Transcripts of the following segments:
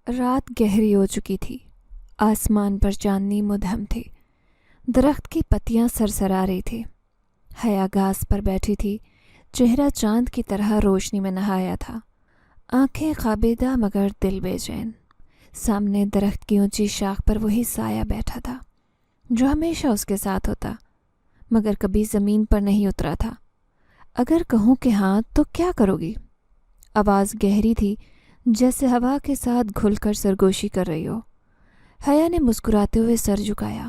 رات گہری ہو چکی تھی۔ آسمان پر چاندنی مدھم تھی۔ درخت کی پتیاں سرسرا رہی تھی۔ حیا گھاس پر بیٹھی تھی، چہرہ چاند کی طرح روشنی میں نہایا تھا، آنکھیں خوابیدہ مگر دل بے چین۔ سامنے درخت کی اونچی شاخ پر وہی سایہ بیٹھا تھا جو ہمیشہ اس کے ساتھ ہوتا، مگر کبھی زمین پر نہیں اترا تھا۔ اگر کہوں کہ ہاں تو کیا کرو گی؟ آواز گہری تھی، جیسے ہوا کے ساتھ گھل کر سرگوشی کر رہی ہو۔ حیا نے مسکراتے ہوئے سر جھکایا۔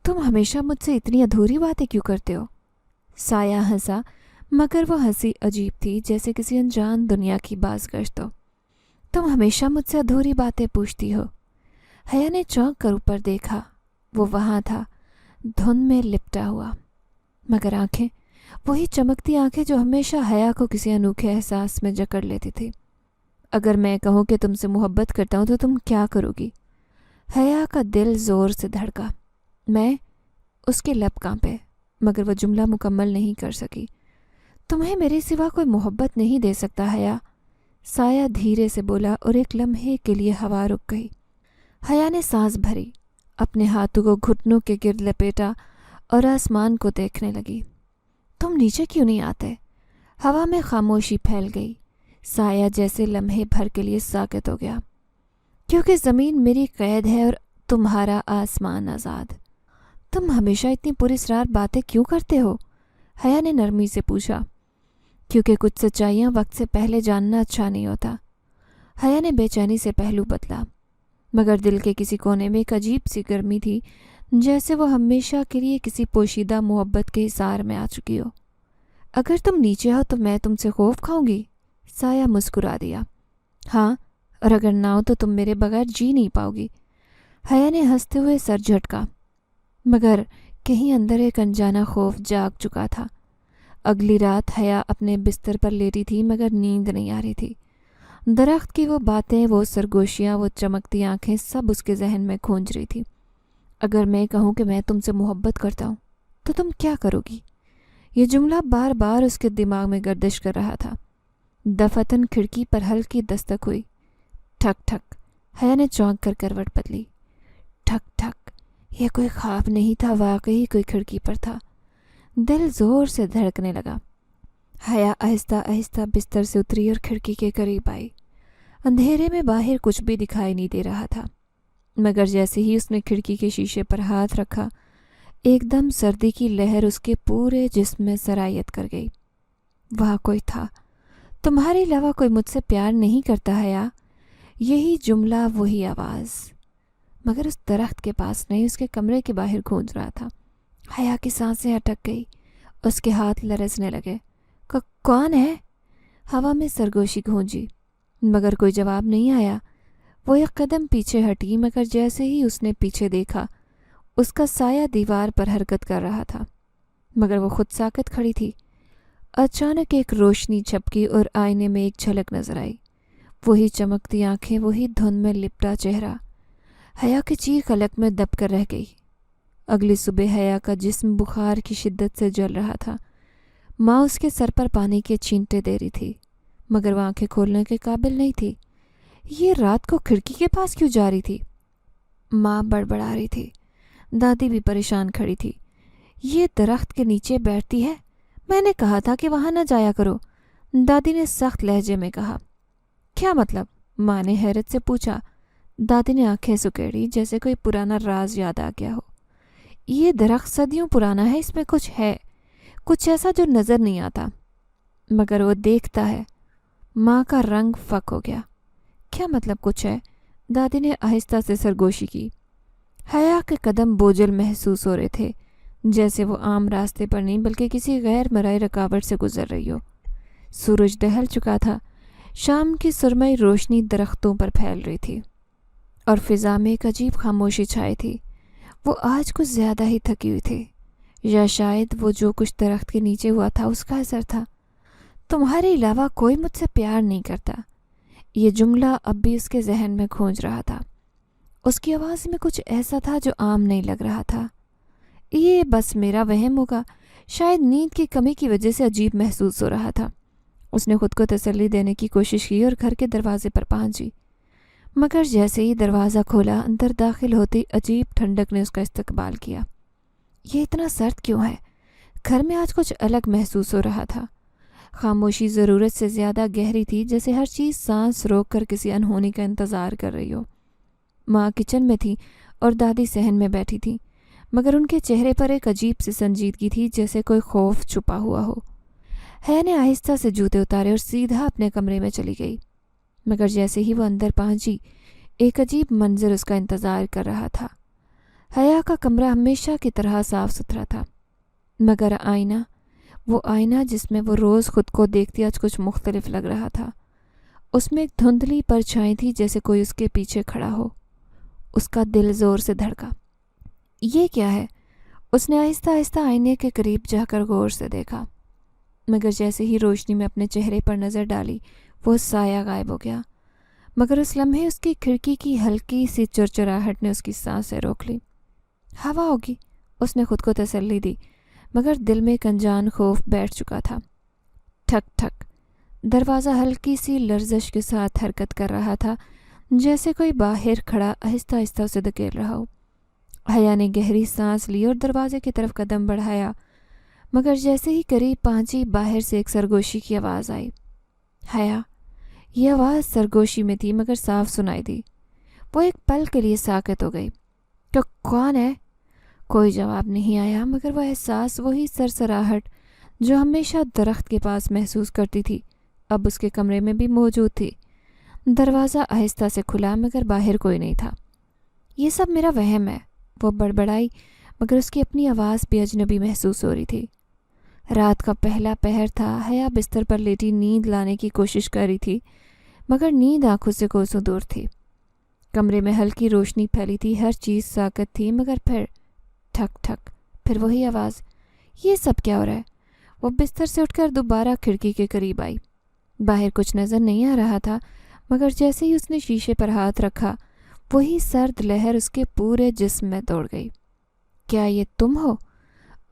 تم ہمیشہ مجھ سے اتنی ادھوری باتیں کیوں کرتے ہو؟ سایہ ہنسا، مگر وہ ہنسی عجیب تھی، جیسے کسی انجان دنیا کی بازگشت ہو۔ تم ہمیشہ مجھ سے ادھوری باتیں پوچھتی ہو۔ حیا نے چونک کر اوپر دیکھا۔ وہ وہاں تھا، دھند میں لپٹا ہوا، مگر آنکھیں، وہی چمکتی آنکھیں جو ہمیشہ حیا کو کسی انوکھے احساس میں جکڑ لیتی تھی۔ اگر میں کہوں کہ تم سے محبت کرتا ہوں تو تم کیا کرو گی؟ حیا کا دل زور سے دھڑکا۔ میں؟ اس کے لب کانپے، مگر وہ جملہ مکمل نہیں کر سکی۔ تمہیں میرے سوا کوئی محبت نہیں دے سکتا حیا، سایہ دھیرے سے بولا، اور ایک لمحے کے لیے ہوا رک گئی۔ حیا نے سانس بھری، اپنے ہاتھوں کو گھٹنوں کے گرد لپیٹا اور آسمان کو دیکھنے لگی۔ تم نیچے کیوں نہیں آتے؟ ہوا میں خاموشی پھیل گئی۔ سایہ جیسے لمحے بھر کے لیے ساکت ہو گیا۔ کیونکہ زمین میری قید ہے اور تمہارا آسمان آزاد۔ تم ہمیشہ اتنی پراسرار باتیں کیوں کرتے ہو؟ حیا نے نرمی سے پوچھا۔ کیونکہ کچھ سچائیاں وقت سے پہلے جاننا اچھا نہیں ہوتا۔ حیا نے بے چینی سے پہلو بدلا، مگر دل کے کسی کونے میں ایک عجیب سی گرمی تھی، جیسے وہ ہمیشہ کے لیے کسی پوشیدہ محبت کے حصار میں آ چکی ہو۔ اگر تم نیچے ہو تو میں تم سے خوف کھاؤں گی؟ سایہ مسکرا دیا۔ ہاں، اور اگر نہ ہو تو تم میرے بغیر جی نہیں پاؤ گی۔ حیا نے ہنستے ہوئے سر جھٹکا، مگر کہیں اندر ایک انجانا خوف جاگ چکا تھا۔ اگلی رات حیا اپنے بستر پر لیٹی تھی، مگر نیند نہیں آ رہی تھی۔ درخت کی وہ باتیں، وہ سرگوشیاں، وہ چمکتی آنکھیں، سب اس کے ذہن میں گونج رہی تھی۔ اگر میں کہوں کہ میں تم سے محبت کرتا ہوں تو تم کیا کرو گی؟ یہ جملہ بار بار اس کے دماغ میں گردش کر رہا تھا۔ دفعتاً کھڑکی پر ہلکی دستک ہوئی۔ ٹھک ٹھک۔ حیا نے چونک کر کروٹ بدلی۔ ٹھک ٹھک۔ یہ کوئی خواب نہیں تھا، واقعی کوئی کھڑکی پر تھا۔ دل زور سے دھڑکنے لگا۔ حیا آہستہ آہستہ بستر سے اتری اور کھڑکی کے قریب آئی۔ اندھیرے میں باہر کچھ بھی دکھائی نہیں دے رہا تھا، مگر جیسے ہی اس نے کھڑکی کے شیشے پر ہاتھ رکھا، ایک دم سردی کی لہر اس کے پورے جسم میں سرایت کر گئی۔ وہاں کوئی تھا۔ تمہارے علاوہ کوئی مجھ سے پیار نہیں کرتا حیا؟ یہی جملہ، وہی آواز، مگر اس درخت کے پاس نہیں، اس کے کمرے کے باہر گونج رہا تھا۔ حیا کی سانسیں اٹک گئی، اس کے ہاتھ لرزنے لگے۔ کون ہے؟ ہوا میں سرگوشی گونجی، مگر کوئی جواب نہیں آیا۔ وہ ایک قدم پیچھے ہٹی، مگر جیسے ہی اس نے پیچھے دیکھا، اس کا سایہ دیوار پر حرکت کر رہا تھا، مگر وہ خود ساکت کھڑی تھی۔ اچانک ایک روشنی چھپکی اور آئینے میں ایک جھلک نظر آئی۔ وہی چمکتی آنکھیں، وہی دھند میں لپٹا چہرہ۔ حیا کی چیخ حلق میں دب کر رہ گئی۔ اگلی صبح حیا کا جسم بخار کی شدت سے جل رہا تھا۔ ماں اس کے سر پر پانی کے چھینٹے دے رہی تھی، مگر وہ آنکھیں کھولنے کے قابل نہیں تھی۔ یہ رات کو کھڑکی کے پاس کیوں جا رہی تھی؟ ماں بڑبڑا رہی تھی۔ دادی بھی پریشان کھڑی تھی۔ یہ درخت کے نیچے بیٹھتی ہے، میں نے کہا تھا کہ وہاں نہ جایا کرو، دادی نے سخت لہجے میں کہا۔ کیا مطلب؟ ماں نے حیرت سے پوچھا۔ دادی نے آنکھیں سکیڑی، جیسے کوئی پرانا راز یاد آ گیا ہو۔ یہ درخت صدیوں پرانا ہے، اس میں کچھ ہے، کچھ ایسا جو نظر نہیں آتا، مگر وہ دیکھتا ہے۔ ماں کا رنگ فک ہو گیا۔ کیا مطلب کچھ ہے؟ دادی نے آہستہ سے سرگوشی کی۔ حیا کے قدم بوجھل محسوس ہو رہے تھے، جیسے وہ عام راستے پر نہیں بلکہ کسی غیر مرئی رکاوٹ سے گزر رہی ہو۔ سورج ڈھل چکا تھا، شام کی سرمئی روشنی درختوں پر پھیل رہی تھی، اور فضا میں ایک عجیب خاموشی چھائی تھی۔ وہ آج کچھ زیادہ ہی تھکی ہوئی تھی، یا شاید وہ جو کچھ درخت کے نیچے ہوا تھا اس کا اثر تھا۔ تمہارے علاوہ کوئی مجھ سے پیار نہیں کرتا۔ یہ جملہ اب بھی اس کے ذہن میں گونج رہا تھا۔ اس کی آواز میں کچھ ایسا تھا جو عام نہیں لگ رہا تھا۔ یہ بس میرا وہم ہوگا، شاید نیند کی کمی کی وجہ سے عجیب محسوس ہو رہا تھا۔ اس نے خود کو تسلی دینے کی کوشش کی اور گھر کے دروازے پر پہنچی، مگر جیسے ہی دروازہ کھولا اندر داخل ہوتے عجیب ٹھنڈک نے اس کا استقبال کیا۔ یہ اتنا سرد کیوں ہے؟ گھر میں آج کچھ الگ محسوس ہو رہا تھا۔ خاموشی ضرورت سے زیادہ گہری تھی، جیسے ہر چیز سانس روک کر کسی انہونی کا انتظار کر رہی ہو۔ ماں کچن میں تھی اور دادی صحن میں بیٹھی تھی، مگر ان کے چہرے پر ایک عجیب سی سنجیدگی تھی، جیسے کوئی خوف چھپا ہوا ہو۔ حیا نے آہستہ سے جوتے اتارے اور سیدھا اپنے کمرے میں چلی گئی، مگر جیسے ہی وہ اندر پہنچی ایک عجیب منظر اس کا انتظار کر رہا تھا۔ حیا کا کمرہ ہمیشہ کی طرح صاف ستھرا تھا، مگر وہ آئینہ جس میں وہ روز خود کو دیکھتی آج کچھ مختلف لگ رہا تھا۔ اس میں ایک دھندلی پرچھائی تھی، جیسے کوئی اس کے پیچھے کھڑا ہو۔ اس کا دل زور سے دھڑکا۔ یہ کیا ہے؟ اس نے آہستہ آہستہ آئینے کے قریب جا کر غور سے دیکھا، مگر جیسے ہی روشنی میں اپنے چہرے پر نظر ڈالی وہ سایہ غائب ہو گیا۔ مگر اس لمحے اس کی کھڑکی کی ہلکی سی چرچراہٹ نے اس کی سانسیں روک لی۔ ہوا ہوگی، اس نے خود کو تسلی دی، مگر دل میں ایک انجان خوف بیٹھ چکا تھا۔ ٹھک ٹھک، دروازہ ہلکی سی لرزش کے ساتھ حرکت کر رہا تھا، جیسے کوئی باہر کھڑا آہستہ آہستہ اسے دھکیل رہا ہو۔ حیا نے گہری سانس لی اور دروازے کی طرف قدم بڑھایا، مگر جیسے ہی قریب پہنچی باہر سے ایک سرگوشی کی آواز آئی۔ حیا، یہ آواز سرگوشی میں تھی مگر صاف سنائی دی۔ وہ ایک پل کے لیے ساکت ہو گئی۔ تو کون ہے؟ کوئی جواب نہیں آیا، مگر وہ احساس، وہی سرسراہٹ جو ہمیشہ درخت کے پاس محسوس کرتی تھی، اب اس کے کمرے میں بھی موجود تھی۔ دروازہ آہستہ سے کھلا، مگر باہر کوئی نہیں تھا۔ یہ سب میرا وہم ہے، وہ بڑبڑائی، مگر اس کی اپنی آواز بھی اجنبی محسوس ہو رہی تھی۔ رات کا پہلا پہر تھا۔ حیا بستر پر لیٹی نیند لانے کی کوشش کر رہی تھی، مگر نیند آنکھوں سے کوسوں دور تھی۔ کمرے میں ہلکی روشنی پھیلی تھی، ہر چیز ساکت تھی، مگر پھر ٹھک ٹھک، پھر وہی آواز۔ یہ سب کیا ہو رہا ہے؟ وہ بستر سے اٹھ کر دوبارہ کھڑکی کے قریب آئی۔ باہر کچھ نظر نہیں آ رہا تھا، مگر جیسے ہی اس نے شیشے پر ہاتھ رکھا وہی سرد لہر اس کے پورے جسم میں دوڑ گئی۔ کیا یہ تم ہو؟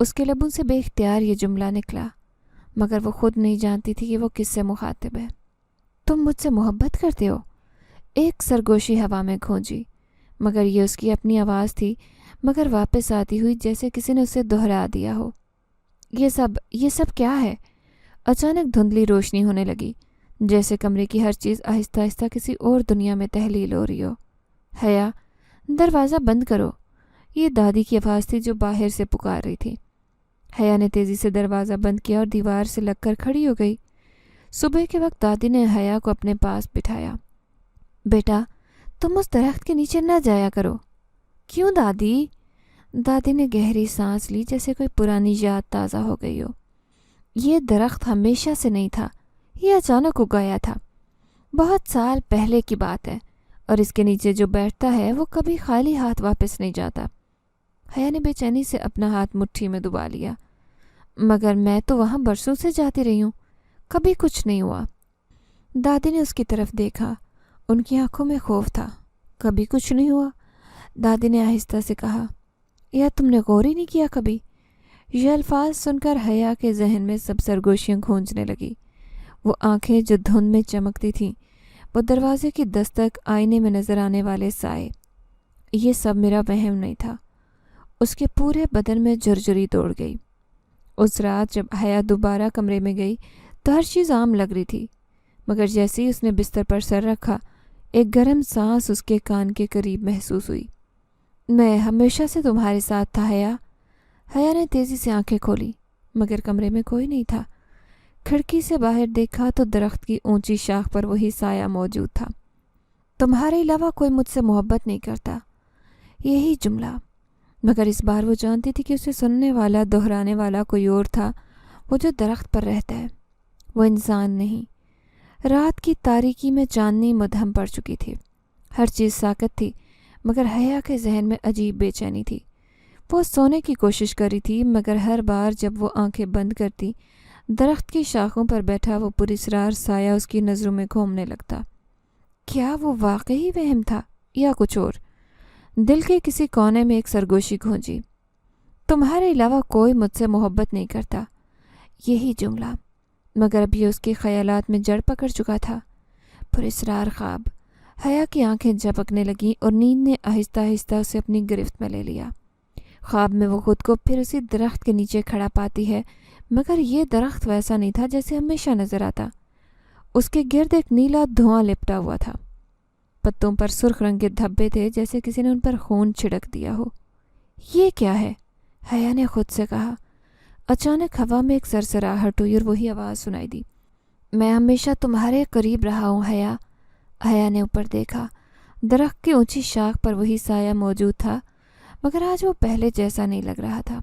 اس کے لبوں سے بے اختیار یہ جملہ نکلا، مگر وہ خود نہیں جانتی تھی کہ وہ کس سے مخاطب ہے۔ تم مجھ سے محبت کرتے ہو؟ ایک سرگوشی ہوا میں گونجی، مگر یہ اس کی اپنی آواز تھی، مگر واپس آتی ہوئی جیسے کسی نے اسے دہرا دیا ہو۔ یہ سب کیا ہے؟ اچانک دھندلی روشنی ہونے لگی، جیسے کمرے کی ہر چیز آہستہ آہستہ کسی اور دنیا میں تحلیل ہو رہی ہو۔ حیا، دروازہ بند کرو، یہ دادی کی آواز تھی جو باہر سے پکار رہی تھی۔ حیا نے تیزی سے دروازہ بند کیا اور دیوار سے لگ کر کھڑی ہو گئی۔ صبح کے وقت دادی نے حیا کو اپنے پاس بٹھایا۔ بیٹا، تم اس درخت کے نیچے نہ جایا کرو۔ کیوں دادی؟ دادی نے گہری سانس لی، جیسے کوئی پرانی یاد تازہ ہو گئی ہو۔ یہ درخت ہمیشہ سے نہیں تھا، یہ اچانک اگایا تھا۔ بہت سال پہلے کی بات ہے، اور اس کے نیچے جو بیٹھتا ہے وہ کبھی خالی ہاتھ واپس نہیں جاتا۔ حیا نے بے چینی سے اپنا ہاتھ مٹھی میں دبا لیا۔ مگر میں تو وہاں برسوں سے جاتی رہی ہوں، کبھی کچھ نہیں ہوا۔ دادی نے اس کی طرف دیکھا، ان کی آنکھوں میں خوف تھا۔ کبھی کچھ نہیں ہوا؟ دادی نے آہستہ سے کہا۔ یا تم نے غور ہی نہیں کیا کبھی؟ یہ الفاظ سن کر حیا کے ذہن میں سب سرگوشیاں گونجنے لگی۔ وہ آنکھیں جو دھند میں چمکتی تھیں، وہ دروازے کی دستک، آئینے میں نظر آنے والے سائے، یہ سب میرا وہم نہیں تھا۔ اس کے پورے بدن میں جھرجھری دوڑ گئی۔ اس رات جب حیا دوبارہ کمرے میں گئی تو ہر چیز عام لگ رہی تھی، مگر جیسے ہی اس نے بستر پر سر رکھا ایک گرم سانس اس کے کان کے قریب محسوس ہوئی۔ میں ہمیشہ سے تمہارے ساتھ تھا حیا۔ حیا نے تیزی سے آنکھیں کھولی، مگر کمرے میں کوئی نہیں تھا۔ کھڑکی سے باہر دیکھا تو درخت کی اونچی شاخ پر وہی سایہ موجود تھا۔ تمہارے علاوہ کوئی مجھ سے محبت نہیں کرتا، یہی جملہ۔ مگر اس بار وہ جانتی تھی کہ اسے سننے والا، دہرانے والا کوئی اور تھا، وہ جو درخت پر رہتا ہے، وہ انسان نہیں۔ رات کی تاریکی میں چاندنی مدھم پڑ چکی تھی، ہر چیز ساکت تھی، مگر حیا کے ذہن میں عجیب بے چینی تھی۔ وہ سونے کی کوشش کر رہی تھی، مگر ہر بار جب وہ آنکھیں بند کرتی درخت کی شاخوں پر بیٹھا وہ پراسرار سایہ اس کی نظروں میں گھومنے لگتا۔ کیا وہ واقعی وہم تھا یا کچھ اور؟ دل کے کسی کونے میں ایک سرگوشی گونجی۔ تمہارے علاوہ کوئی مجھ سے محبت نہیں کرتا، یہی جملہ، مگر اب یہ اس کے خیالات میں جڑ پکڑ چکا تھا۔ پراسرار خواب۔ حیا کی آنکھیں جھپکنے لگیں اور نیند نے آہستہ آہستہ اسے اپنی گرفت میں لے لیا۔ خواب میں وہ خود کو پھر اسی درخت کے نیچے کھڑا پاتی ہے، مگر یہ درخت ویسا نہیں تھا جیسے ہمیشہ نظر آتا۔ اس کے گرد ایک نیلا دھواں لپٹا ہوا تھا۔ پتوں پر سرخ رنگ کے دھبے تھے، جیسے کسی نے ان پر خون چھڑک دیا ہو۔ یہ کیا ہے؟ حیا نے خود سے کہا۔ اچانک ہوا میں ایک سرسراہٹ ہوئی اور وہی آواز سنائی دی، میں ہمیشہ تمہارے قریب رہا ہوں حیا۔ حیا نے اوپر دیکھا۔ درخت کی اونچی شاخ پر وہی سایہ موجود تھا، مگر آج وہ پہلے جیسا نہیں لگ رہا تھا۔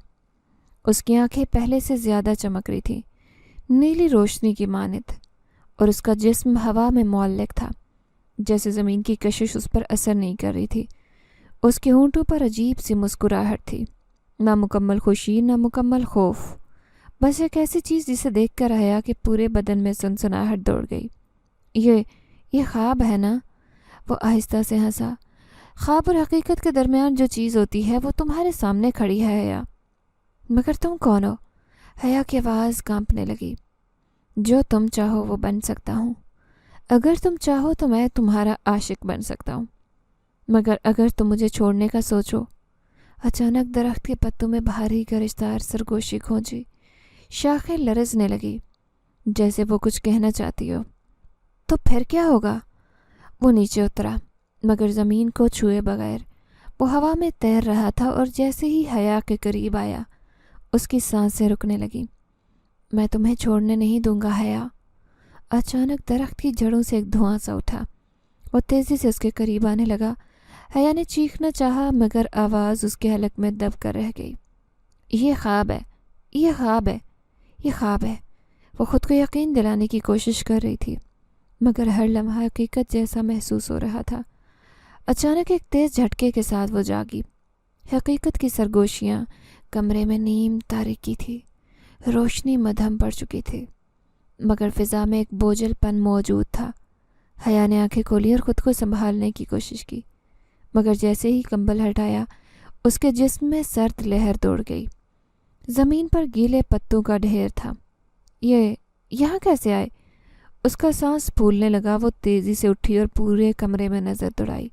اس کی آنکھیں پہلے سے زیادہ چمک رہی تھیں، نیلی روشنی کی مانند، اور اس کا جسم ہوا میں معلق تھا، جیسے زمین کی کشش اس پر اثر نہیں کر رہی تھی۔ اس کے ہونٹوں پر عجیب سی مسکراہٹ تھی، نہ مکمل خوشی نہ مکمل خوف، بس ایک ایسی چیز جسے دیکھ کر حیا کہ پورے بدن میں سنسناہٹ دوڑ گئی۔ یہ خواب ہے نا؟ وہ آہستہ سے ہنسا۔ خواب اور حقیقت کے درمیان جو چیز ہوتی ہے وہ تمہارے سامنے کھڑی ہے حیا۔ مگر تم کون ہو؟ حیا کی آواز کانپنے لگی۔ جو تم چاہو وہ بن سکتا ہوں۔ اگر تم چاہو تو میں تمہارا عاشق بن سکتا ہوں، مگر اگر تم مجھے چھوڑنے کا سوچو۔ اچانک درخت کے پتوں میں بھاری گرجدار سرگوشی کھونچی، شاخیں لرزنے لگی، جیسے وہ کچھ کہنا چاہتی ہو۔ تو پھر کیا ہوگا؟ وہ نیچے اترا، مگر زمین کو چھوئے بغیر۔ وہ ہوا میں تیر رہا تھا اور جیسے ہی حیا کے قریب آیا، اس کی سانسیں رکنے لگیں۔ میں تمہیں چھوڑنے نہیں دوں گا حیا۔ اچانک درخت کی جڑوں سے ایک دھواں سا اٹھا، وہ تیزی سے اس کے قریب آنے لگا۔ حیا نے چیخنا چاہا، مگر آواز اس کے حلق میں دب کر رہ گئی۔ یہ خواب ہے، یہ خواب ہے، یہ خواب ہے۔ وہ خود کو یقین دلانے کی کوشش کر رہی تھی، مگر ہر لمحہ حقیقت جیسا محسوس ہو رہا تھا۔ اچانک ایک تیز جھٹکے کے ساتھ وہ جاگی۔ حقیقت کی سرگوشیاں کمرے میں نیم تاریکی تھی، روشنی مدھم پڑ چکی تھی، مگر فضا میں ایک بوجھل پن موجود تھا۔ حیا نے آنکھیں کھولی اور خود کو سنبھالنے کی کوشش کی، مگر جیسے ہی کمبل ہٹایا، اس کے جسم میں سرد لہر دوڑ گئی۔ زمین پر گیلے پتوں کا ڈھیر تھا۔ یہ یہاں کیسے آئے؟ اس کا سانس پھولنے لگا۔ وہ تیزی سے اٹھی اور پورے کمرے میں نظر دوڑائی۔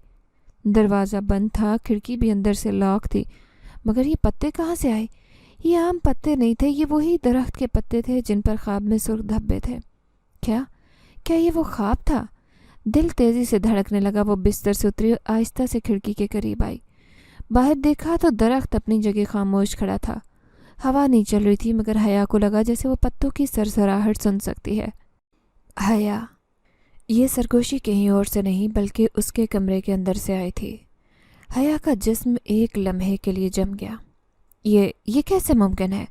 دروازہ بند تھا، کھڑکی بھی اندر سے لاک تھی، مگر یہ پتے کہاں سے آئے؟ یہ عام پتے نہیں تھے، یہ وہی درخت کے پتے تھے جن پر خواب میں سرخ دھبے تھے۔ کیا یہ وہ خواب تھا؟ دل تیزی سے دھڑکنے لگا۔ وہ بستر سے اتری اور آہستہ سے کھڑکی کے قریب آئی۔ باہر دیکھا تو درخت اپنی جگہ خاموش کھڑا تھا۔ ہوا نہیں چل رہی تھی، مگر حیا کو لگا جیسے وہ پتوں کی سرسراہٹ سن سکتی ہے۔ حیا، یہ سرگوشی کہیں اور سے نہیں بلکہ اس کے کمرے کے اندر سے آئی تھی۔ حیا کا جسم ایک لمحے کے لیے جم گیا۔ یہ کیسے ممکن ہے؟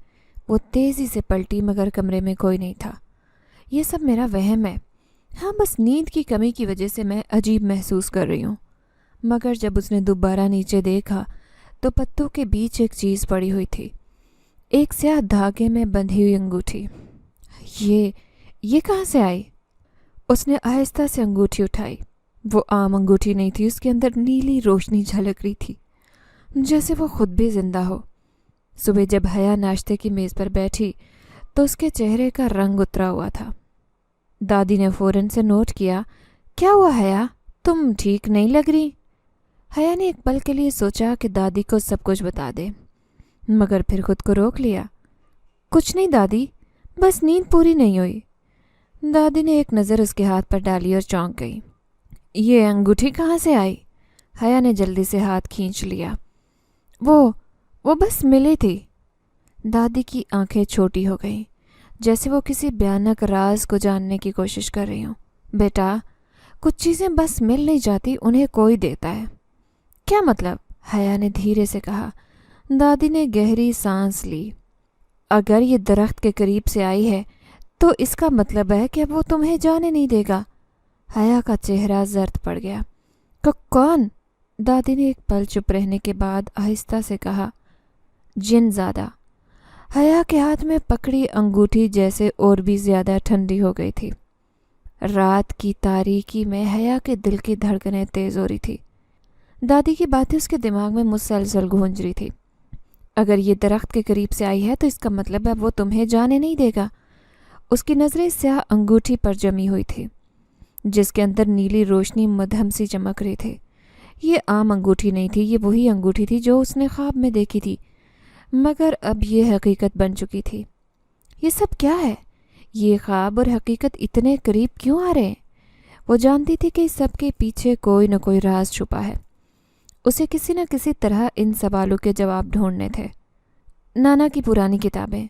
وہ تیزی سے پلٹی، مگر کمرے میں کوئی نہیں تھا۔ یہ سب میرا وہم ہے۔ ہاں، بس نیند کی کمی کی وجہ سے میں عجیب محسوس کر رہی ہوں۔ مگر جب اس نے دوبارہ نیچے دیکھا تو پتوں کے بیچ ایک چیز پڑی ہوئی تھی، ایک سیاہ دھاگے میں بندھی ہوئی انگوٹھی۔ یہ کہاں سے آئی؟ اس نے آہستہ سے انگوٹھی اٹھائی۔ وہ عام انگوٹھی نہیں تھی، اس کے اندر نیلی روشنی جھلک رہی تھی، جیسے وہ خود بھی زندہ ہو۔ صبح جب حیا ناشتے کی میز پر بیٹھی تو اس کے چہرے کا رنگ اترا ہوا تھا۔ دادی نے فوراً سے نوٹ کیا۔ کیا ہوا حیا؟ تم ٹھیک نہیں لگ رہی۔ حیا نے ایک پل کے لیے سوچا کہ دادی کو سب کچھ بتا دے، مگر پھر خود کو روک لیا۔ کچھ نہیں دادی، بس نیند پوری نہیں ہوئی۔ دادی نے ایک نظر اس کے ہاتھ پر ڈالی اور چونک گئی۔ یہ انگوٹھی کہاں سے آئی؟ حیا نے جلدی سے ہاتھ کھینچ لیا۔ وہ بس ملی تھی۔ دادی کی آنکھیں چھوٹی ہو گئیں، جیسے وہ کسی بھیانک راز کو جاننے کی کوشش کر رہی ہوں۔ بیٹا، کچھ چیزیں بس مل نہیں جاتی، انہیں کوئی دیتا ہے۔ کیا مطلب؟ حیا نے دھیرے سے کہا۔ دادی نے گہری سانس لی۔ اگر یہ درخت کے قریب سے آئی ہے تو اس کا مطلب ہے کہ اب وہ تمہیں جانے نہیں دے گا۔ حیا کا چہرہ زرد پڑ گیا۔ کون؟ دادی نے ایک پل چپ رہنے کے بعد آہستہ سے کہا۔ جن زادہ۔ حیا کے ہاتھ میں پکڑی انگوٹھی جیسے اور بھی زیادہ ٹھنڈی ہو گئی تھی۔ رات کی تاریکی میں حیا کے دل کی دھڑکنیں تیز ہو رہی تھی۔ دادی کی باتیں اس کے دماغ میں مسلسل گونج رہی تھی۔ اگر یہ درخت کے قریب سے آئی ہے تو اس کا مطلب ہے وہ تمہیں جانے نہیں دے گا۔ اس کی نظریں سیاہ انگوٹھی پر جمی ہوئی تھی۔ جس کے اندر نیلی روشنی مدھم سی چمک رہی تھی۔ یہ عام انگوٹھی نہیں تھی، یہ وہی انگوٹھی تھی جو اس نے خواب میں دیکھی تھی، مگر اب یہ حقیقت بن چکی تھی۔ یہ سب کیا ہے؟ یہ خواب اور حقیقت اتنے قریب کیوں آ رہے ہیں؟ وہ جانتی تھی کہ اس سب کے پیچھے کوئی نہ کوئی راز چھپا ہے۔ اسے کسی نہ کسی طرح ان سوالوں کے جواب ڈھونڈنے تھے۔ نانا کی پرانی کتابیں۔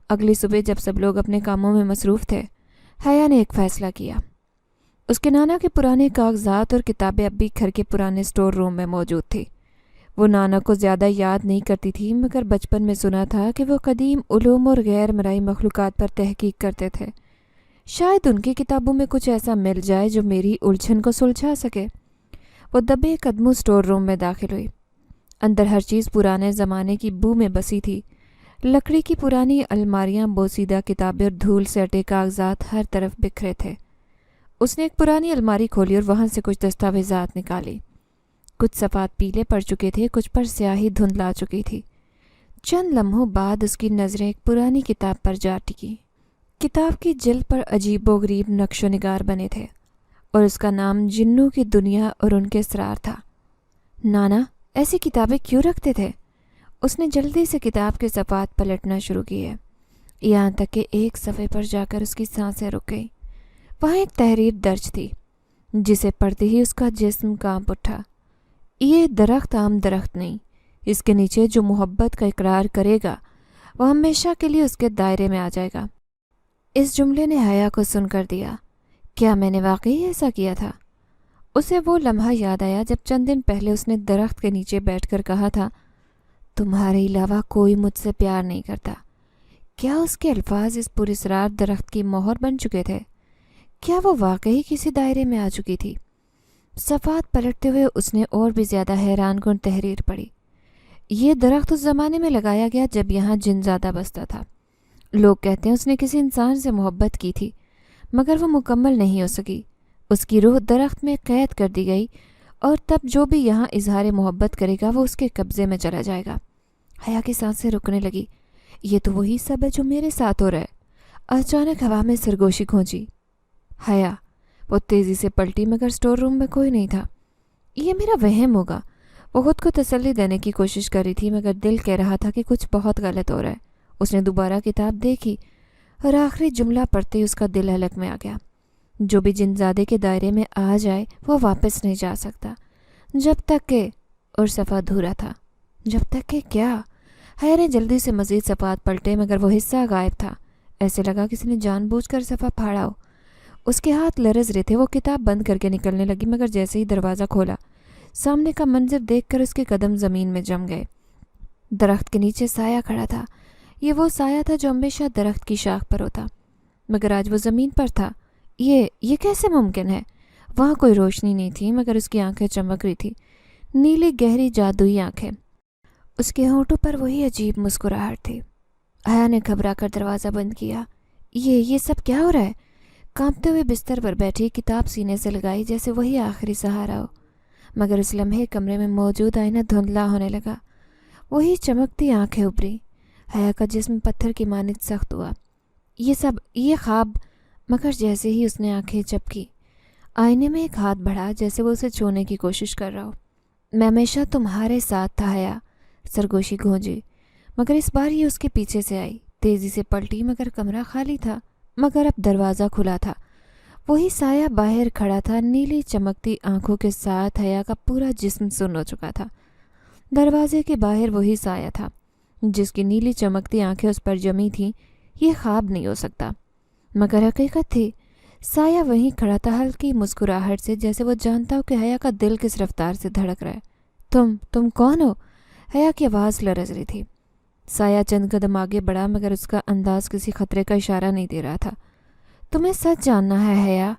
اگلی صبح جب سب لوگ اپنے کاموں میں مصروف تھے، حیا نے ایک فیصلہ کیا۔ اس کے نانا کے پرانے کاغذات اور کتابیں اب بھی گھر کے پرانے سٹور روم میں موجود تھی۔ وہ نانا کو زیادہ یاد نہیں کرتی تھی، مگر بچپن میں سنا تھا کہ وہ قدیم علوم اور غیر مرئی مخلوقات پر تحقیق کرتے تھے۔ شاید ان کی کتابوں میں کچھ ایسا مل جائے جو میری الجھن کو سلجھا سکے۔ وہ دبے قدموں سٹور روم میں داخل ہوئی۔ اندر ہر چیز پرانے زمانے کی بو میں بسی تھی۔ لکڑی کی پرانی الماریاں، بوسیدہ کتابیں اور دھول سے اٹے کاغذات ہر طرف بکھرے تھے۔ اس نے ایک پرانی الماری کھولی اور وہاں سے کچھ دستاویزات نکالی۔ کچھ صفحات پیلے پڑ چکے تھے، کچھ پر سیاہی دھندلا چکی تھی۔ چند لمحوں بعد اس کی نظریں ایک پرانی کتاب پر جا ٹکی۔ کتاب کی جلد پر عجیب و غریب نقش و نگار بنے تھے اور اس کا نام جنوں کی دنیا اور ان کے اسرار تھا۔ نانا ایسی کتابیں کیوں رکھتے تھے؟ اس نے جلدی سے کتاب کے صفحات پلٹنا شروع کیے، یہاں تک کہ ایک صفحے پر جا کر اس کی سانسیں رک گئیں۔ وہاں ایک تحریر درج تھی جسے پڑھتے ہی اس کا جسم کانپ اٹھا۔ یہ درخت عام درخت نہیں، اس کے نیچے جو محبت کا اقرار کرے گا وہ ہمیشہ کے لیے اس کے دائرے میں آ جائے گا۔ اس جملے نے حیا کو سن کر دیا۔ کیا میں نے واقعی ایسا کیا تھا؟ اسے وہ لمحہ یاد آیا جب چند دن پہلے اس نے درخت کے نیچے بیٹھ کر کہا تھا، تمہارے علاوہ کوئی مجھ سے پیار نہیں کرتا۔ کیا اس کے الفاظ اس پراسرار درخت کی مہر بن چکے تھے؟ کیا وہ واقعی کسی دائرے میں آ چکی تھی؟ صفحات پلٹتے ہوئے اس نے اور بھی زیادہ حیران کن تحریر پڑھی۔ یہ درخت اس زمانے میں لگایا گیا جب یہاں جن زیادہ بستا تھا۔ لوگ کہتے ہیں اس نے کسی انسان سے محبت کی تھی، مگر وہ مکمل نہیں ہو سکی۔ اس کی روح درخت میں قید کر دی گئی اور تب جو بھی یہاں اظہار محبت کرے گا وہ اس کے قبضے میں چلا جائے گا۔ حیا کی سانسیں رکنے لگی۔ یہ تو وہی سب ہے جو میرے ساتھ ہو رہا ہے۔ اچانک ہوا میں سرگوشی گونجی۔ حیا، وہ تیزی سے پلٹی مگر سٹور روم میں کوئی نہیں تھا۔ یہ میرا وہم ہوگا، وہ خود کو تسلی دینے کی کوشش کر رہی تھی، مگر دل کہہ رہا تھا کہ کچھ بہت غلط ہو رہا ہے۔ اس نے دوبارہ کتاب دیکھی اور آخری جملہ پڑھتے ہی اس کا دل حلق میں آ گیا۔ جو بھی جنزادے کے دائرے میں آ جائے وہ واپس نہیں جا سکتا جب تک کہ، اور صفحہ ادھورا تھا۔ جب تک کہ کیا؟ حیا نے جلدی سے مزید صفحات پلٹے مگر وہ حصہ غائب تھا۔ ایسے لگا کسی نے جان بوجھ کر صفحہ پھاڑا ہو۔ اس کے ہاتھ لرز رہے تھے۔ وہ کتاب بند کر کے نکلنے لگی مگر جیسے ہی دروازہ کھولا، سامنے کا منظر دیکھ کر اس کے قدم زمین میں جم گئے۔ درخت کے نیچے سایہ کھڑا تھا۔ یہ وہ سایہ تھا جو ہمیشہ درخت کی شاخ پر ہوتا، مگر آج وہ زمین پر تھا۔ یہ کیسے ممکن ہے؟ وہاں کوئی روشنی نہیں تھی مگر اس کی آنکھیں چمک رہی تھی، نیلی گہری جادوئی آنکھیں۔ اس کے ہونٹوں پر وہی عجیب مسکراہٹ تھی۔ حیا نے گھبرا کر دروازہ بند کیا۔ یہ سب کیا ہو رہا ہے؟ کانپتے ہوئے بستر پر بیٹھی، کتاب سینے سے لگائی جیسے وہی آخری سہارا ہو، مگر اس لمحے کمرے میں موجود آئینہ دھندلا ہونے لگا۔ وہی چمکتی آنکھیں ابھری۔ حیا کا جسم پتھر کی مانند سخت ہوا۔ یہ خواب، مگر جیسے ہی اس نے آنکھیں جھپکی، آئینے میں ایک ہاتھ بڑھا جیسے وہ اسے چھونے کی کوشش کر رہا ہو۔ میں ہمیشہ تمہارے ساتھ تھا حیا، سرگوشی گونجی، مگر اس بار یہ اس کے پیچھے سے آئی۔ تیزی سے پلٹی مگر کمرہ خالی تھا، مگر اب دروازہ کھلا تھا۔ وہی سایہ باہر کھڑا تھا، نیلی چمکتی آنکھوں کے ساتھ۔ حیا کا پورا جسم سن ہو چکا تھا۔ دروازے کے باہر وہی سایہ تھا جس کی نیلی چمکتی آنکھیں اس پر جمی تھیں۔ یہ خواب نہیں ہو سکتا، مگر حقیقت تھی۔ سایہ وہیں کھڑا تھا، ہلکی مسکراہٹ سے، جیسے وہ جانتا ہو کہ حیا کا دل کس رفتار سے دھڑک رہا ہے۔ تم کون ہو؟ حیا کی آواز لرز رہی تھی۔ سایہ چند قدم آگے بڑھا مگر اس کا انداز کسی خطرے کا اشارہ نہیں دے رہا تھا۔ تمہیں سچ جاننا ہے حیا؟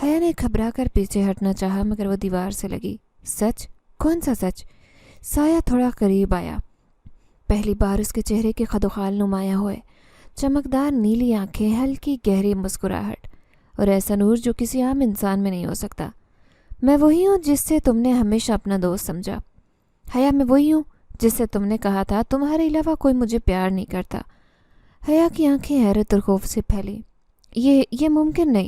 حیا نے گھبرا کر پیچھے ہٹنا چاہا مگر وہ دیوار سے لگی۔ سچ؟ کون سا سچ؟ سایہ تھوڑا قریب آیا۔ پہلی بار اس کے چہرے کے خدوخال نمایاں ہوئے، چمکدار نیلی آنکھیں، ہلکی گہری مسکراہٹ اور ایسا نور جو کسی عام انسان میں نہیں ہو سکتا۔ میں وہی ہوں جس سے تم نے ہمیشہ اپنا دوست سمجھا۔ حیا، میں وہی ہوں جس سے تم نے کہا تھا تمہارے علاوہ کوئی مجھے پیار نہیں کرتا۔ حیا کی آنکھیں حیرت اور خوف سے پھیلی۔ یہ ممکن نہیں۔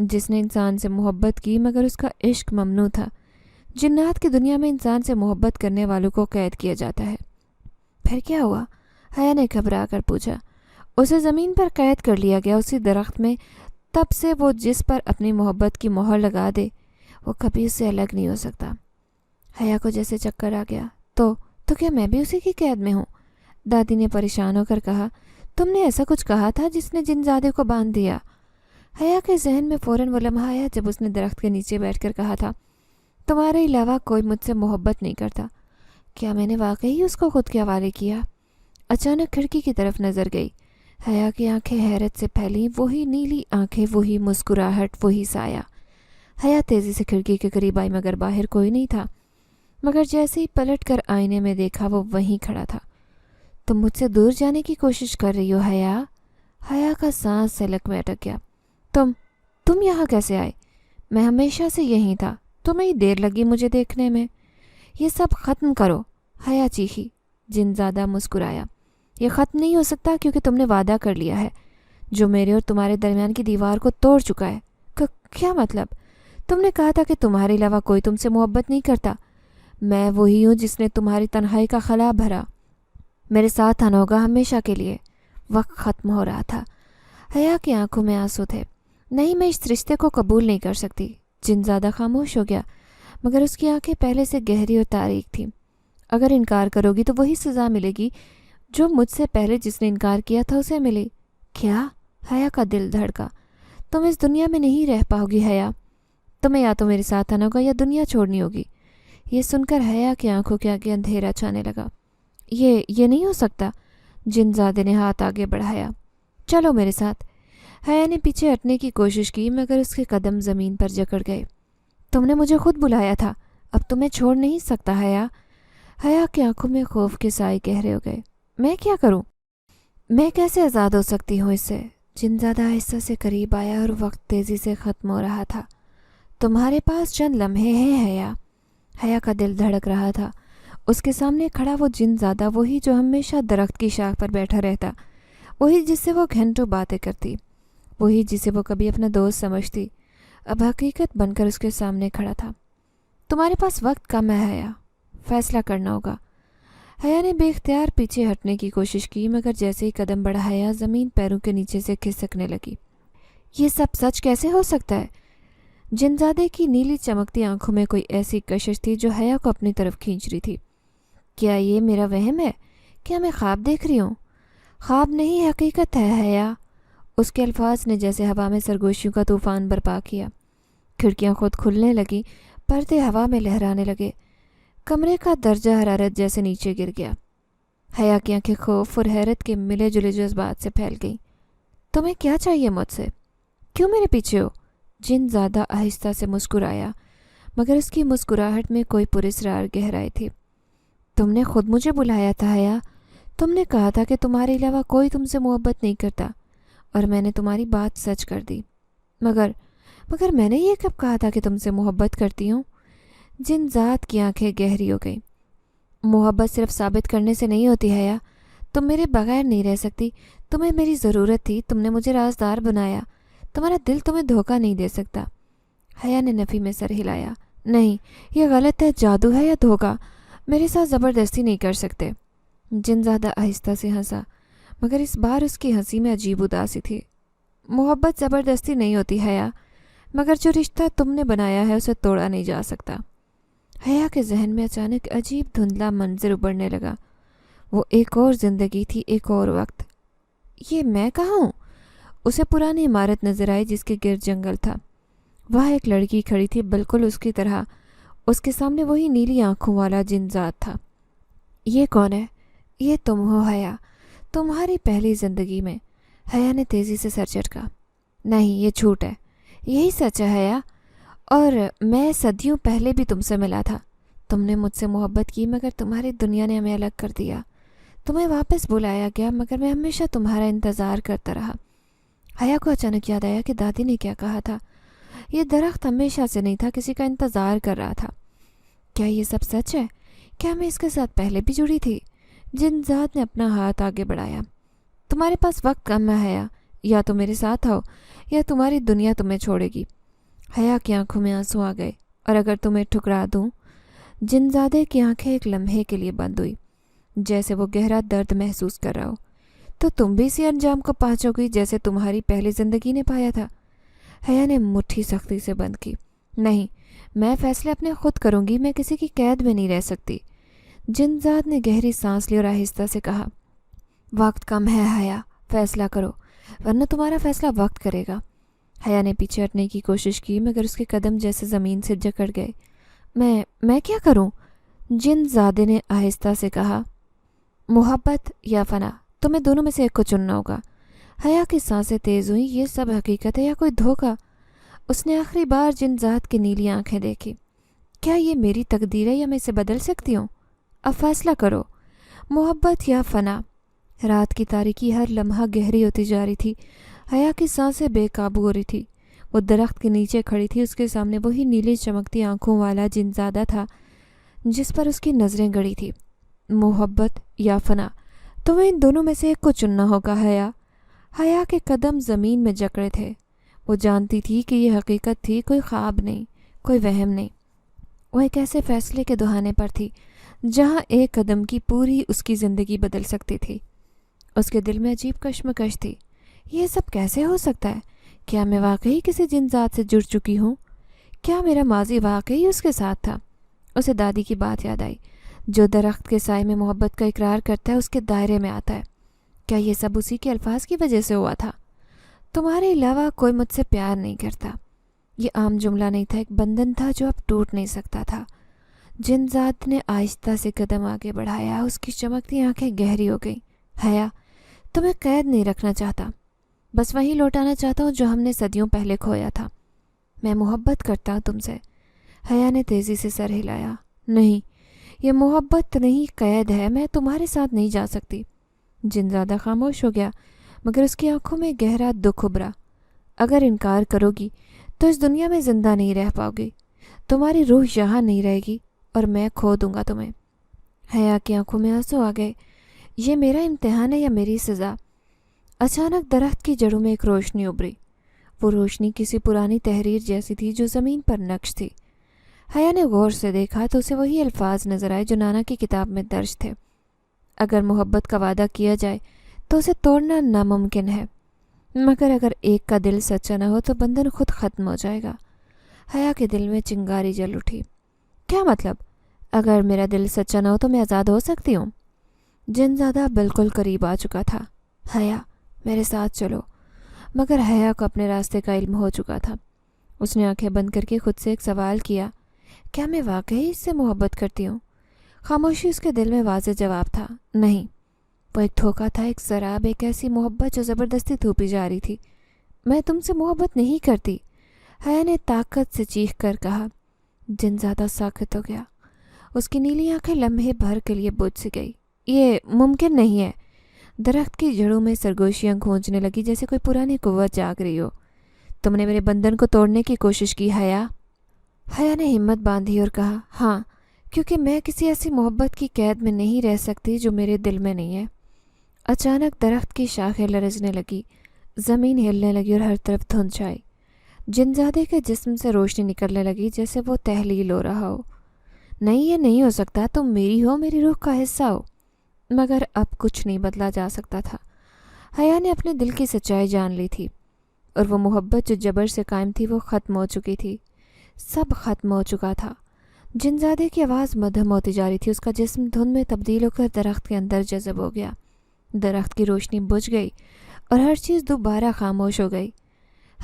جس نے انسان سے محبت کی مگر اس کا عشق ممنوع تھا۔ جنات کی دنیا میں انسان سے محبت کرنے والوں کو قید کیا جاتا ہے۔ پھر کیا ہوا؟ حیا نے گھبرا کر پوچھا۔ اسے زمین پر قید کر لیا گیا، اسی درخت میں۔ تب سے وہ جس پر اپنی محبت کی مہر لگا دے وہ کبھی اس سے الگ نہیں ہو سکتا۔ حیا کو جیسے چکر آ گیا۔ تو کیا میں بھی اسی کی قید میں ہوں؟ دادی نے پریشان ہو کر کہا۔ تم نے ایسا کچھ کہا تھا جس نے جن زادے کو باندھ دیا؟ حیا کے ذہن میں فوراً وہ لمحہ آیا جب اس نے درخت کے نیچے بیٹھ کر کہا تھا، تمہارے علاوہ کوئی مجھ سے محبت نہیں کرتا۔ کیا میں نے واقعی اس کو خود کے حوالے کیا؟ اچانک کھڑکی کی طرف نظر گئی۔ حیا کی آنکھیں حیرت سے پھیلیں، وہی نیلی آنکھیں، وہی مسکراہٹ، وہی سایہ۔ حیا تیزی سے کھڑکی کے قریب آئی مگر باہر کوئی نہیں تھا۔ مگر جیسے ہی پلٹ کر آئینے میں دیکھا وہ وہیں کھڑا تھا۔ تم مجھ سے دور جانے کی کوشش کر رہی ہو حیا؟ حیا کا سانس سلک میں اٹک گیا۔ تم یہاں کیسے آئے؟ میں ہمیشہ سے یہیں تھا، تمہیں دیر لگی مجھے دیکھنے میں۔ یہ سب ختم کرو، حیا چیخی۔ جن زادہ مسکرایا۔ یہ ختم نہیں ہو سکتا کیونکہ تم نے وعدہ کر لیا ہے جو میرے اور تمہارے درمیان کی دیوار کو توڑ چکا ہے۔ کیا مطلب؟ تم نے کہا تھا کہ تمہارے علاوہ کوئی تم سے محبت نہیں کرتا۔ میں وہی ہوں جس نے تمہاری تنہائی کا خلا بھرا۔ میرے ساتھ آنا ہوگا ہمیشہ کے لیے۔ وقت ختم ہو رہا تھا۔ حیا کی آنکھوں میں آنسو تھے۔ نہیں، میں اس رشتے کو قبول نہیں کر سکتی۔ جن زادہ خاموش ہو گیا مگر اس کی آنکھیں پہلے سے گہری اور تاریک تھیں۔ اگر انکار کرو گی تو وہی سزا ملے گی جو مجھ سے پہلے جس نے انکار کیا تھا اسے ملی۔ کیا؟ حیا کا دل دھڑکا۔ تم اس دنیا میں نہیں رہ پاؤ گی حیا۔ تمہیں یا تو میرے ساتھ آنا ہوگا یا دنیا چھوڑنی ہوگی۔ یہ سن کر حیا کی آنکھوں کے آگے اندھیرا چھانے لگا۔ یہ نہیں ہو سکتا۔ جن زادے نے ہاتھ آگے بڑھایا۔ چلو میرے ساتھ۔ حیا نے پیچھے ہٹنے کی کوشش کی مگر اس کے قدم زمین پر جکڑ گئے۔ تم نے مجھے خود بلایا تھا، اب تمہیں چھوڑ نہیں سکتا حیا۔ حیا کی آنکھوں میں خوف کے سائے گہرے ہو گئے۔ میں کیا کروں؟ میں کیسے آزاد ہو سکتی ہوں اس سے؟ جن زادہ آہستہ سے قریب آیا اور وقت تیزی سے ختم ہو رہا تھا۔ تمہارے پاس چند لمحے ہیں حیا۔ حیا کا دل دھڑک رہا تھا۔ اس کے سامنے کھڑا وہ جن زادہ، وہی جو ہمیشہ درخت کی شاخ پر بیٹھا رہتا، وہی جس سے وہ گھنٹوں باتیں کرتی، وہی جسے وہ کبھی اپنا دوست سمجھتی، اب حقیقت بن کر اس کے سامنے کھڑا تھا۔ تمہارے پاس وقت کم ہے حیا، فیصلہ کرنا ہوگا۔ حیا نے بے اختیار پیچھے ہٹنے کی کوشش کی مگر جیسے ہی قدم بڑھایا زمین پیروں کے نیچے سے کھسکنے لگی۔ یہ سب سچ کیسے ہو سکتا ہے؟ جن زادے کی نیلی چمکتی آنکھوں میں کوئی ایسی کشش تھی جو حیا کو اپنی طرف کھینچ رہی تھی۔ کیا یہ میرا وہم ہے؟ کیا میں خواب دیکھ رہی ہوں؟ خواب نہیں، حقیقت ہے حیا۔ اس کے الفاظ نے جیسے ہوا میں سرگوشیوں کا طوفان برپا کیا۔ کھڑکیاں خود کھلنے لگیں، پردے ہوا میں لہرانے لگے، کمرے کا درجہ حرارت جیسے نیچے گر گیا۔ حیا کی آنکھیں خوف اور حیرت کے ملے جلے جذبات سے پھیل گئیں۔ تمہیں کیا چاہیے مجھ سے؟ کیوں میرے پیچھے ہو؟ جن زادہ آہستہ سے مسکرایا مگر اس کی مسکراہٹ میں کوئی پراسرار گہرائی تھی۔ تم نے خود مجھے بلایا تھا حیا۔ تم نے کہا تھا کہ تمہارے علاوہ کوئی تم سے محبت نہیں کرتا اور میں نے تمہاری بات سچ کر دی۔ مگر میں نے یہ کب کہا تھا کہ تم سے محبت کرتی ہوں؟ جن ذات کی آنکھیں گہری ہو گئیں۔ محبت صرف ثابت کرنے سے نہیں ہوتی حیا۔ تم میرے بغیر نہیں رہ سکتی، تمہیں میری ضرورت تھی، تم نے مجھے رازدار بنایا، تمہارا دل تمہیں دھوکہ نہیں دے سکتا۔ حیا نے نفی میں سر ہلایا۔ نہیں، یہ غلط ہے، جادو ہے یا دھوکہ، میرے ساتھ زبردستی نہیں کر سکتے۔ جن زادہ آہستہ سے ہنسا مگر اس بار اس کی ہنسی میں عجیب اداسی تھی۔ محبت زبردستی نہیں ہوتی حیا، مگر جو رشتہ تم نے بنایا ہے اسے توڑا نہیں جا سکتا۔ حیا کے ذہن میں اچانک عجیب دھندلا منظر ابھرنے لگا۔ وہ ایک اور زندگی تھی، ایک اور وقت۔ یہ میں کہاں ہوں؟ اسے پرانی عمارت نظر آئی جس کے گرد جنگل تھا۔ وہاں ایک لڑکی کھڑی تھی بالکل اس کی طرح، اس کے سامنے وہی نیلی آنکھوں والا جن ذات تھا۔ یہ کون ہے؟ یہ تم ہو حیا، تمہاری پہلی زندگی میں۔ حیا نے تیزی سے سر جھٹکا۔ نہیں، یہ جھوٹ ہے، یہی سچ ہے حیا، اور میں صدیوں پہلے بھی تم سے ملا تھا۔ تم نے مجھ سے محبت کی مگر تمہاری دنیا نے ہمیں الگ کر دیا۔ تمہیں واپس بلایا گیا مگر میں ہمیشہ تمہارا انتظار کرتا رہا۔ حیا کو اچانک یاد آیا کہ دادی نے کیا کہا تھا، یہ درخت ہمیشہ سے نہیں تھا، کسی کا انتظار کر رہا تھا۔ کیا یہ سب سچ ہے؟ کیا میں اس کے ساتھ پہلے بھی جڑی تھی؟ جن ذات نے اپنا ہاتھ آگے بڑھایا۔ تمہارے پاس وقت کم ہے حیا، یا تو میرے ساتھ آؤ یا تمہاری دنیا تمہیں چھوڑے گی۔ حیا کی آنکھوں میں آنسو آ گئے۔ اور اگر تمہیں ٹھکرا دوں؟ جنزادے کی آنکھیں ایک لمحے کے لیے بند ہوئی، جیسے وہ گہرا درد محسوس کر رہا ہو۔ تو تم بھی اسی انجام کو پہنچو گی جیسے تمہاری پہلی زندگی نے پایا تھا۔ حیا نے مٹھی سختی سے بند کی۔ نہیں، میں فیصلے اپنے خود کروں گی، میں کسی کی قید میں نہیں رہ سکتی۔ جنزاد نے گہری سانس لی اور آہستہ سے کہا، وقت کم ہے حیا، فیصلہ کرو ورنہ تمہارا فیصلہ وقت کرے گا۔ حیا نے پیچھے ہٹنے کی کوشش کی مگر اس کے قدم جیسے زمین سے جکڑ گئے۔ میں کیا کروں؟ جنزادے نے آہستہ سے کہا، محبت یا فنا، تمہیں دونوں میں سے ایک کو چننا ہوگا۔ حیا کی سانسیں تیز ہوئیں۔ یہ سب حقیقت ہے یا کوئی دھوکہ؟ اس نے آخری بار جنزاد کی نیلی آنکھیں دیکھی۔ کیا یہ میری تقدیر ہے یا میں اسے بدل سکتی ہوں؟ اب فیصلہ کرو، محبت یا فنا۔ رات کی تاریکی ہر لمحہ گہری ہوتی جا رہی تھی۔ حیا کی سانسیں بے قابو ہو رہی تھی۔ وہ درخت کے نیچے کھڑی تھی، اس کے سامنے وہی نیلی چمکتی آنکھوں والا جنزادہ تھا جس پر اس کی نظریں گڑی تھی۔ محبت یا فنا، تمہیں ان دونوں میں سے ایک کو چننا ہوگا حیا۔ حیا کے قدم زمین میں جکڑے تھے۔ وہ جانتی تھی کہ یہ حقیقت تھی، کوئی خواب نہیں، کوئی وہم نہیں۔ وہ ایک ایسے فیصلے کے دہانے پر تھی جہاں ایک قدم کی پوری اس کی زندگی بدل سکتی تھی۔ اس کے دل میں عجیب کشمکش تھی۔ یہ سب کیسے ہو سکتا ہے؟ کیا میں واقعی کسی جنزاد سے جڑ چکی ہوں؟ کیا میرا ماضی واقعی اس کے ساتھ تھا؟ اسے دادی کی بات یاد آئی، جو درخت کے سائے میں محبت کا اقرار کرتا ہے اس کے دائرے میں آتا ہے۔ کیا یہ سب اسی کے الفاظ کی وجہ سے ہوا تھا؟ تمہارے علاوہ کوئی مجھ سے پیار نہیں کرتا۔ یہ عام جملہ نہیں تھا، ایک بندھن تھا جو اب ٹوٹ نہیں سکتا تھا۔ جنزاد نے آہستہ سے قدم آگے بڑھایا۔ اس کی چمکتی آنکھیں گہری ہو گئیں۔ حیا، تمہیں قید نہیں رکھنا چاہتا، بس وہیں لوٹانا چاہتا ہوں جو ہم نے صدیوں پہلے کھویا تھا۔ میں محبت کرتا ہوں تم سے۔ حیا نے تیزی سے سر ہلایا۔ نہیں، یہ محبت نہیں، قید ہے۔ میں تمہارے ساتھ نہیں جا سکتی۔ جنزادہ خاموش ہو گیا مگر اس کی آنکھوں میں گہرا دکھ ابھرا۔ اگر انکار کرو گی تو اس دنیا میں زندہ نہیں رہ پاؤ گی، تمہاری روح یہاں نہیں رہے گی اور میں کھو دوں گا تمہیں۔ حیا کی آنکھوں میں آنسو آ گئے۔ یہ میرا امتحان ہے یا میری سزا؟ اچانک درخت کی جڑوں میں ایک روشنی ابھری۔ وہ روشنی کسی پرانی تحریر جیسی تھی جو زمین پر نقش تھی۔ حیا نے غور سے دیکھا تو اسے وہی الفاظ نظر آئے جو نانا کی کتاب میں درج تھے۔ اگر محبت کا وعدہ کیا جائے تو اسے توڑنا ناممکن ہے، مگر اگر ایک کا دل سچا نہ ہو تو بندھن خود ختم ہو جائے گا۔ حیا کے دل میں چنگاری جل اٹھی۔ کیا مطلب؟ اگر میرا دل سچا نہ ہو تو میں آزاد ہو سکتی ہوں؟ جنزادہ بالکل قریب آ چکا تھا۔ حیا، میرے ساتھ چلو۔ مگر حیا کو اپنے راستے کا علم ہو چکا تھا۔ اس نے آنکھیں بند کر کے خود سے ایک سوال کیا، کیا میں واقعی اس سے محبت کرتی ہوں؟ خاموشی اس کے دل میں واضح جواب تھا، نہیں۔ وہ ایک دھوکہ تھا، ایک سراب، ایک ایسی محبت جو زبردستی تھوپی جا رہی تھی۔ میں تم سے محبت نہیں کرتی، حیا نے طاقت سے چیخ کر کہا۔ جنزادہ ساکت ہو گیا۔ اس کی نیلی آنکھیں لمحے بھر کے لیے بجھ سی گئی۔ یہ ممکن نہیں ہے۔ درخت کی جڑوں میں سرگوشیاں گونجنے لگی جیسے کوئی پرانی قوت جاگ رہی ہو۔ تم نے میرے بندھن کو توڑنے کی کوشش کی حیا؟ حیا نے ہمت باندھی اور کہا، ہاں، کیونکہ میں کسی ایسی محبت کی قید میں نہیں رہ سکتی جو میرے دل میں نہیں ہے۔ اچانک درخت کی شاخیں لرزنے لگی، زمین ہلنے لگی اور ہر طرف دھند چھائی۔ جنزادے کے جسم سے روشنی نکلنے لگی جیسے وہ تحلیل ہو رہا ہو۔ نہیں، یہ نہیں ہو سکتا، تم میری ہو، میری روح کا حصہ ہو۔ مگر اب کچھ نہیں بدلا جا سکتا تھا۔ حیا نے اپنے دل کی سچائی جان لی تھی، اور وہ محبت جو جبر سے قائم تھی وہ ختم ہو چکی تھی۔ سب ختم ہو چکا تھا۔ جنزادے کی آواز مدھم ہوتی جا رہی تھی۔ اس کا جسم دھند میں تبدیل ہو کر درخت کے اندر جذب ہو گیا۔ درخت کی روشنی بجھ گئی اور ہر چیز دوبارہ خاموش ہو گئی۔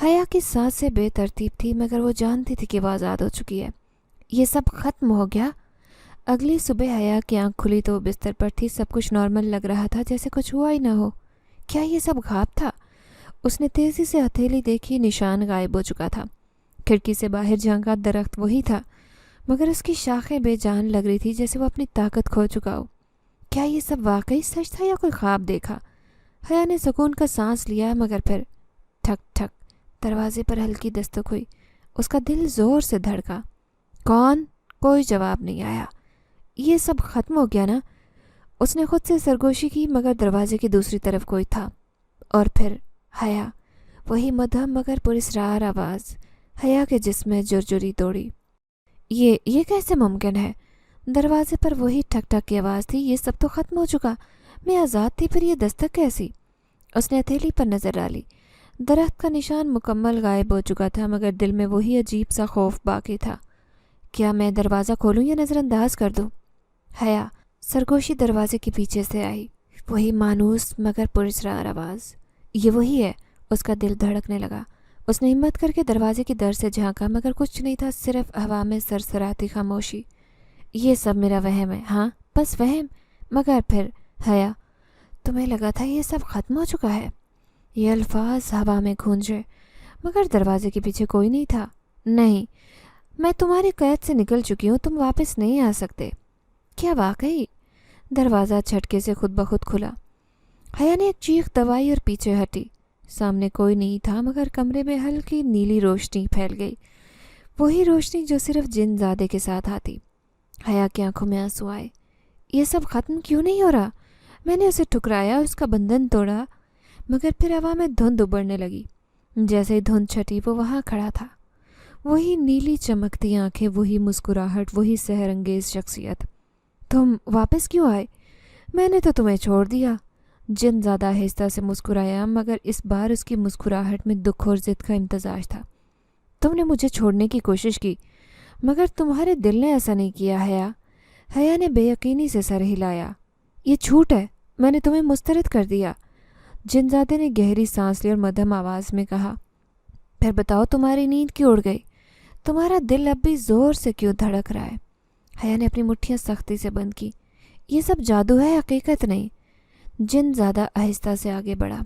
حیا کی سانسیں بے ترتیب تھی مگر وہ جانتی تھی کہ وہ آزاد ہو چکی ہے۔ یہ سب ختم ہو گیا۔ اگلی صبح حیا کی آنکھ کھلی تو وہ بستر پر تھی۔ سب کچھ نارمل لگ رہا تھا، جیسے کچھ ہوا ہی نہ ہو۔ کیا یہ سب خواب تھا؟ اس نے تیزی سے ہتھیلی دیکھی، نشان غائب ہو چکا تھا۔ کھڑکی سے باہر جھانکا، درخت وہی تھا مگر اس کی شاخیں بے جان لگ رہی تھی جیسے وہ اپنی طاقت کھو چکا ہو۔ کیا یہ سب واقعی سچ تھا یا کوئی خواب دیکھا؟ حیا نے سکون کا سانس لیا مگر پھر ٹھک ٹھک دروازے پر ہلکی دستک ہوئی۔ اس کا دل زور سے دھڑکا۔ کون؟ کوئی جواب نہیں آیا۔ یہ سب ختم ہو گیا نا؟ اس نے خود سے سرگوشی کی مگر دروازے کی دوسری طرف کوئی تھا۔ اور پھر حیا، وہی مدھم مگر پراسرار آواز۔ حیا کے جسم میں جرجری دوڑی۔ یہ کیسے ممکن ہے؟ دروازے پر وہی ٹھک ٹھک کی آواز تھی۔ یہ سب تو ختم ہو چکا، میں آزاد تھی، پھر یہ دستک کیسی؟ اس نے ہتھیلی پر نظر ڈالی۔ درخت کا نشان مکمل غائب ہو چکا تھا، مگر دل میں وہی عجیب سا خوف باقی تھا۔ کیا میں دروازہ کھولوں یا نظر انداز کر دوں؟ حیا سرگوشی دروازے کے پیچھے سے آئی، وہی مانوس مگر پراسرار آواز۔ یہ وہی ہے۔ اس کا دل دھڑکنے لگا۔ اس نے ہمت کر کے دروازے کی در سے جھانکا، مگر کچھ نہیں تھا، صرف ہوا میں سرسراتی خاموشی۔ یہ سب میرا وہم ہے، ہاں بس وہم۔ مگر پھر حیا، تمہیں لگا تھا یہ سب ختم ہو چکا ہے؟ یہ الفاظ ہوا میں گونجے، مگر دروازے کے پیچھے کوئی نہیں تھا۔ نہیں، میں تمہاری قید سے نکل چکی ہوں، تم واپس نہیں آ سکتے۔ کیا واقعی؟ دروازہ جھٹکے سے خود بخود کھلا۔ حیا نے ایک چیخ دبائی اور پیچھے ہٹی۔ سامنے کوئی نہیں تھا، مگر کمرے میں ہلکی نیلی روشنی پھیل گئی، وہی روشنی جو صرف جن زادے کے ساتھ آتی۔ حیا کی آنکھوں میں آنسو آئے۔ یہ سب ختم کیوں نہیں ہو رہا؟ میں نے اسے ٹھکرایا، اس کا بندھن توڑا، مگر پھر ہوا میں دھند ابھرنے لگی۔ جیسے ہی دھند چھٹی وہ وہاں کھڑا تھا، وہی نیلی چمکتی آنکھیں، وہی مسکراہٹ، وہی سحر انگیز شخصیت۔ تم واپس کیوں آئے؟ میں نے تو تمہیں چھوڑ دیا۔ جن زیادہ آہستہ سے مسکرایا، مگر اس بار اس کی مسکراہٹ میں دکھ اور ضد کا امتزاج تھا۔ تم نے مجھے چھوڑنے کی کوشش کی، مگر تمہارے دل نے ایسا نہیں کیا حیا۔ حیا نے بے یقینی سے سر ہلایا۔ یہ جھوٹ ہے، میں نے تمہیں مسترد کر دیا۔ جنزادے نے گہری سانس لی اور مدھم آواز میں کہا، پھر بتاؤ تمہاری نیند کیوں اڑ گئی؟ تمہارا دل اب بھی زور سے کیوں دھڑک رہا ہے؟ حیا نے اپنی مٹھیاں سختی سے بند کی۔ یہ سب جادو ہے، حقیقت نہیں۔ جن زیادہ آہستہ سے آگے بڑھا۔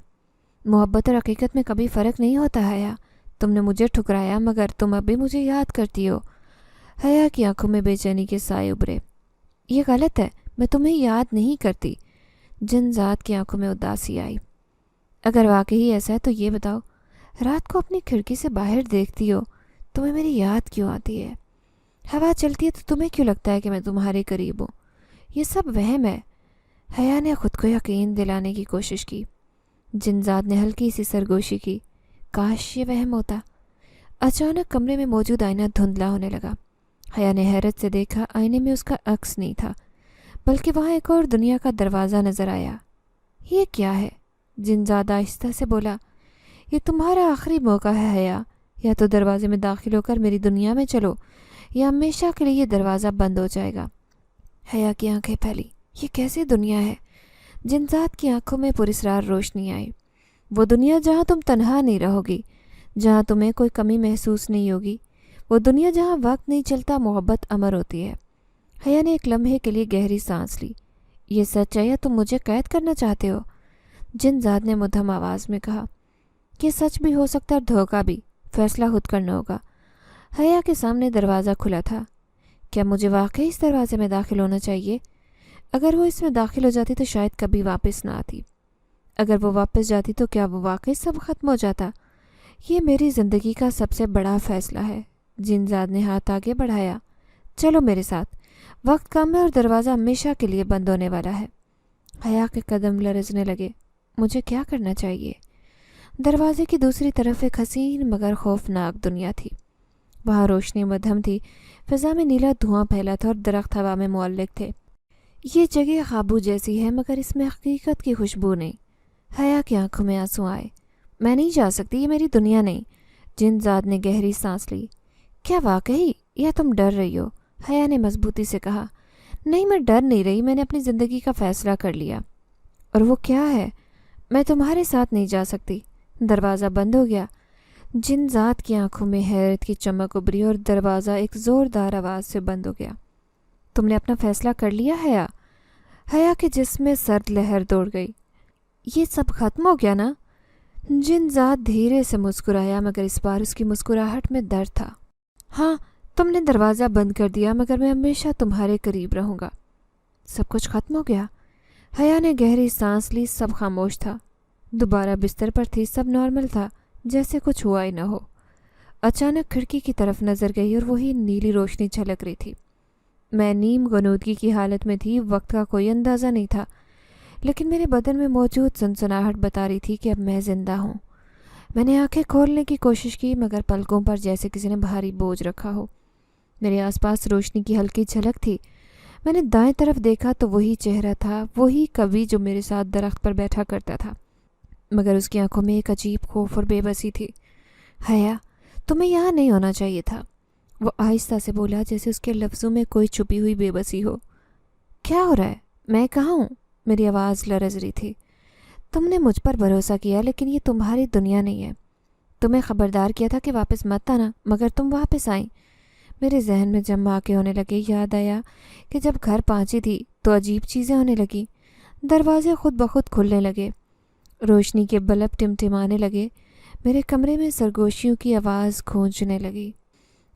محبت اور حقیقت میں کبھی فرق نہیں ہوتا حیا۔ تم نے مجھے ٹھکرایا، مگر تم اب بھی مجھے یاد کرتی ہو۔ حیا کی آنکھوں میں بے چینی کے سائے ابھرے۔ یہ غلط ہے، میں تمہیں یاد نہیں کرتی۔ جن زاد کی آنکھوں میں اداسی آئی۔ اگر واقعی ایسا ہے تو یہ بتاؤ، رات کو اپنی کھڑکی سے باہر دیکھتی ہو، تمہیں میری یاد کیوں آتی ہے؟ ہوا چلتی ہے تو تمہیں کیوں لگتا ہے کہ میں تمہارے قریب ہوں؟ یہ سب وہم ہے۔ حیا نے خود کو یقین دلانے کی کوشش کی۔ جنزاد نے ہلکی سی سرگوشی کی۔ کاش یہ وہم ہوتا۔ اچانک کمرے میں موجود آئینہ دھندلا ہونے لگا۔ حیا نے حیرت سے دیکھا، آئینے میں اس کا عکس نہیں تھا، بلکہ وہاں ایک اور دنیا کا دروازہ نظر آیا۔ یہ کیا ہے؟ جنزاد آہستہ سے بولا۔ یہ تمہارا آخری موقع ہے حیا، یا تو دروازے میں داخل ہو کر میری دنیا میں چلو، یا ہمیشہ کے لیے یہ دروازہ بند ہو جائے گا۔ حیا کی آنکھیں پھیلی۔ یہ کیسی دنیا ہے؟ جنزاد کی آنکھوں میں پراسرار روشنی آئی۔ وہ دنیا جہاں تم تنہا نہیں رہو گی، جہاں تمہیں کوئی کمی محسوس نہیں ہوگی، وہ دنیا جہاں وقت نہیں چلتا، محبت امر ہوتی ہے۔ حیا نے ایک لمحے کے لیے گہری سانس لی۔ یہ سچ ہے یا تم مجھے قید کرنا چاہتے ہو؟ جنزاد نے مدھم آواز میں کہا۔ یہ سچ بھی ہو سکتا اور دھوکہ بھی، فیصلہ خود کرنا ہوگا۔ حیا کے سامنے دروازہ کھلا تھا۔ کیا مجھے واقعی اس دروازے میں داخل ہونا چاہیے؟ اگر وہ اس میں داخل ہو جاتی تو شاید کبھی واپس نہ آتی۔ اگر وہ واپس جاتی تو کیا وہ واقعی سب ختم ہو جاتا؟ یہ میری زندگی کا سب سے بڑا فیصلہ ہے۔ جنزاد نے ہاتھ آگے بڑھایا۔ چلو میرے ساتھ، وقت کم ہے اور دروازہ ہمیشہ کے لیے بند ہونے والا ہے۔ حیا کے قدم لرزنے لگے۔ مجھے کیا کرنا چاہیے؟ دروازے کی دوسری طرف ایک حسین مگر خوفناک دنیا تھی۔ وہاں روشنی مدھم تھی، فضا میں نیلا دھواں پھیلا تھا اور درخت ہوا میں معلق تھے۔ یہ جگہ خوابوں جیسی ہے، مگر اس میں حقیقت کی خوشبو نہیں۔ حیا کی آنکھوں میں آنسو آئے۔ میں نہیں جا سکتی، یہ میری دنیا نہیں۔ جنزاد نے گہری سانس لی۔ کیا واقعی، یا تم ڈر رہی ہو؟ حیا نے مضبوطی سے کہا۔ نہیں، میں ڈر نہیں رہی، میں نے اپنی زندگی کا فیصلہ کر لیا۔ اور وہ کیا ہے؟ میں تمہارے ساتھ نہیں جا سکتی۔ دروازہ بند ہو گیا۔ جنزاد کی آنکھوں میں حیرت کی چمک ابھری اور دروازہ ایک زوردار آواز سے بند ہو گیا۔ تم نے اپنا فیصلہ کر لیا حیا؟ حیا کے جسم میں سرد لہر دوڑ گئی۔ یہ سب ختم ہو گیا نا؟ جنزاد دھیرے سے مسکرایا، مگر اس بار اس کی مسکراہٹ میں درد تھا۔ ہاں، تم نے دروازہ بند کر دیا، مگر میں ہمیشہ تمہارے قریب رہوں گا۔ سب کچھ ختم ہو گیا؟ حیا نے گہری سانس لی۔ سب خاموش تھا۔ دوبارہ بستر پر تھی، سب نارمل تھا، جیسے کچھ ہوا ہی نہ ہو۔ اچانک کھڑکی کی طرف نظر گئی اور وہی نیلی روشنی جھلک رہی تھی۔ میں نیم غنودگی کی حالت میں تھی، وقت کا کوئی اندازہ نہیں تھا، لیکن میرے بدن میں موجود سنسناہٹ بتا رہی تھی کہ اب میں زندہ ہوں۔ میں نے آنکھیں کھولنے کی کوشش کی مگر پلکوں پر جیسے کسی نے بھاری بوجھ رکھا ہو۔ میرے آس پاس روشنی کی ہلکی جھلک تھی۔ میں نے دائیں طرف دیکھا تو وہی چہرہ تھا، وہی کبھی جو میرے ساتھ درخت پر بیٹھا کرتا تھا، مگر اس کی آنکھوں میں ایک عجیب خوف اور بے بسی تھی۔ حیا، تمہیں یہاں نہیں ہونا چاہیے تھا، وہ آہستہ سے بولا جیسے اس کے لفظوں میں کوئی چھپی ہوئی بے بسی ہو۔ کیا ہو رہا ہے؟ میں کہاں ہوں؟ میری آواز لرز رہی تھی۔ تم نے مجھ پر بھروسہ کیا لیکن یہ تمہاری دنیا نہیں ہے۔ تمہیں خبردار کیا تھا کہ واپس مت آنا مگر تم واپس آئیں۔ میرے ذہن میں جب آنکھیں ہونے لگے یاد آیا کہ جب گھر پہنچی تھی تو عجیب چیزیں ہونے لگیں۔ دروازے خود بخود کھلنے لگے، روشنی کے بلب ٹمٹمانے لگے، میرے کمرے میں سرگوشیوں کی آواز گونجنے لگی۔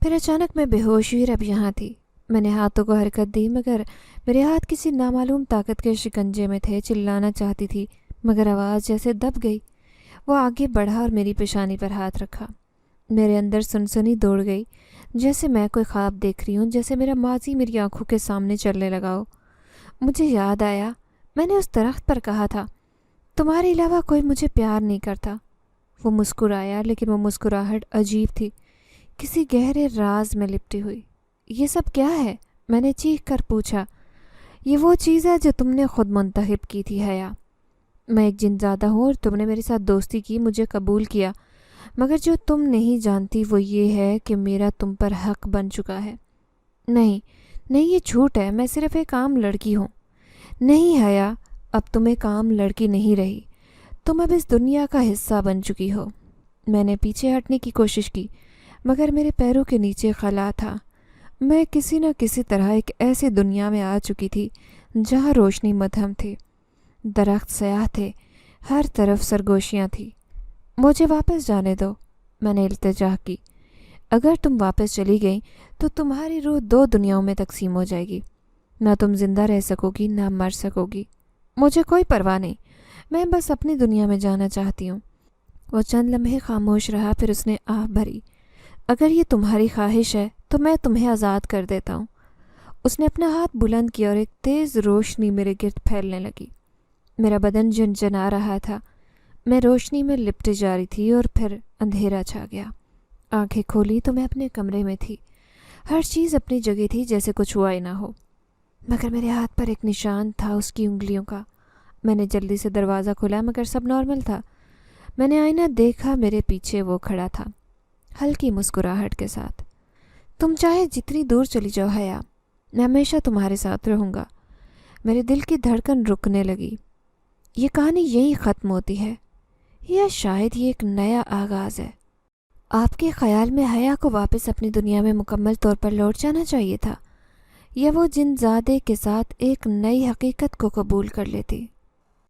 پھر اچانک میں بے ہوش ہوئی اور اب یہاں تھی۔ میں نے ہاتھوں کو حرکت دی مگر میرے ہاتھ کسی نامعلوم طاقت کے شکنجے میں تھے۔ چلانا چاہتی تھی مگر آواز جیسے دب گئی۔ وہ آگے بڑھا اور میری پیشانی پر ہاتھ رکھا۔ میرے اندر سنسنی دوڑ گئی، جیسے میں کوئی خواب دیکھ رہی ہوں، جیسے میرا ماضی میری آنکھوں کے سامنے چلنے لگا ہو۔ مجھے یاد آیا میں نے اس درخت پر کہا تھا تمہارے علاوہ کوئی مجھے پیار نہیں کرتا۔ وہ مسکرایا لیکن وہ مسکراہٹ عجیب تھی، کسی گہرے راز میں لپٹی ہوئی۔ یہ سب کیا ہے؟ میں نے چیخ کر پوچھا۔ یہ وہ چیز ہے جو تم نے خود منتخب کی تھی حیا۔ میں ایک جن زادہ ہوں اور تم نے میرے ساتھ دوستی کی، مجھے قبول کیا، مگر جو تم نہیں جانتی وہ یہ ہے کہ میرا تم پر حق بن چکا ہے۔ نہیں نہیں، یہ جھوٹ ہے، میں صرف ایک عام لڑکی ہوں۔ نہیں حیا، اب تم ایک عام لڑکی نہیں رہی، تم اب اس دنیا کا حصہ بن چکی ہو۔ میں نے پیچھے ہٹنے کی کوشش کی مگر میرے پیروں کے نیچے خلا تھا۔ میں کسی نہ کسی طرح ایک ایسی دنیا میں آ چکی تھی جہاں روشنی مدھم تھی، درخت سیاہ تھے، ہر طرف سرگوشیاں تھیں۔ مجھے واپس جانے دو، میں نے التجا کی۔ اگر تم واپس چلی گئی تو تمہاری روح دو دنیاؤں میں تقسیم ہو جائے گی، نہ تم زندہ رہ سکو گی نہ مر سکو گی۔ مجھے کوئی پرواہ نہیں، میں بس اپنی دنیا میں جانا چاہتی ہوں۔ وہ چند لمحے خاموش رہا، پھر اس نے آہ بھری۔ اگر یہ تمہاری خواہش ہے تو میں تمہیں آزاد کر دیتا ہوں۔ اس نے اپنا ہاتھ بلند کیا اور ایک تیز روشنی میرے گرد پھیلنے لگی۔ میرا بدن جنجنا رہا تھا، میں روشنی میں لپٹے جا رہی تھی اور پھر اندھیرا چھا گیا۔ آنکھیں کھولی تو میں اپنے کمرے میں تھی، ہر چیز اپنی جگہ تھی جیسے کچھ ہوا ہی نہ ہو، مگر میرے ہاتھ پر ایک نشان تھا اس کی انگلیوں کا۔ میں نے جلدی سے دروازہ کھولا مگر سب نارمل تھا۔ میں نے آئینہ دیکھا، میرے پیچھے وہ کھڑا تھا، ہلکی مسکراہٹ کے ساتھ۔ تم چاہے جتنی دور چلی جاؤ حیا، میں ہمیشہ تمہارے ساتھ رہوں گا۔ میرے دل کی دھڑکن رکنے لگی۔ یہ کہانی یہیں ختم ہوتی ہے یا شاید یہ ایک نیا آغاز ہے؟ آپ کے خیال میں حیا کو واپس اپنی دنیا میں مکمل طور پر لوٹ جانا چاہیے تھا، یا وہ جن زادے کے ساتھ ایک نئی حقیقت کو قبول کر لیتی؟